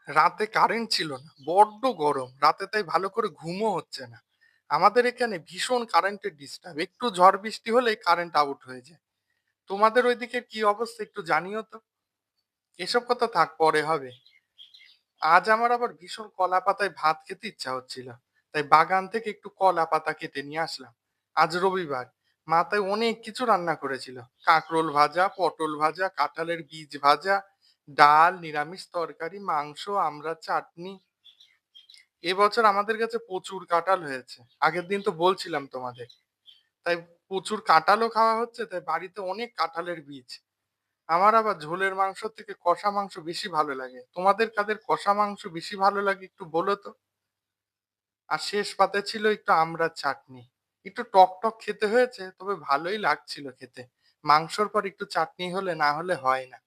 রাতে কারেন্ট ছিল না। বড্ড গরম। রাতে তাই ভালো করে ঘুমও হচ্ছে না। আমাদের এখানে ভীষণ কারেন্টের ডিস্টার্ব। একটু ঝড় বৃষ্টি হলেই কারেন্ট আউট হয়ে যায়। তোমাদের ঐদিকে কি অবস্থা একটু জানিও তো? এসব কথা থাক পরে হবে। আজ আমার আবার ভীষণ কলা পাতায় ভাত খেতে ইচ্ছা হচ্ছিল। তাই বাগান থেকে একটু কলা পাতা কেটে নিয়ে আসলাম। আজ রবিবার। মা তাই অনেক কিছু রান্না করেছিল। কাঁকরোল ভাজা, পটল ভাজা, কাঁঠালের বীজ ভাজা, ডাল, নিরামিষ তরকারি, মাংস, আমড়ার চাটনি। এবছর আমাদের কাছে প্রচুর কাঁঠাল হয়েছে। আগের দিন তো বলছিলাম তোমাদের। তাই প্রচুর কাঁঠালও খাওয়া হচ্ছে, তাই বাড়িতে অনেক কাঁঠালের বীজ। আমার আবার ঝোলের মাংস থেকে কষা মাংস বেশি ভালো লাগে। তোমাদের কাদের কষা মাংস বেশি ভালো লাগে একটু বলো তো? আর শেষ পাতে ছিল একটু আমড়ার চাটনি। একটু টক টক খেতে হয়েছে, তবে ভালোই লাগছিল খেতে। মাংসর পর একটু চাটনি হলে না হলে হয় না।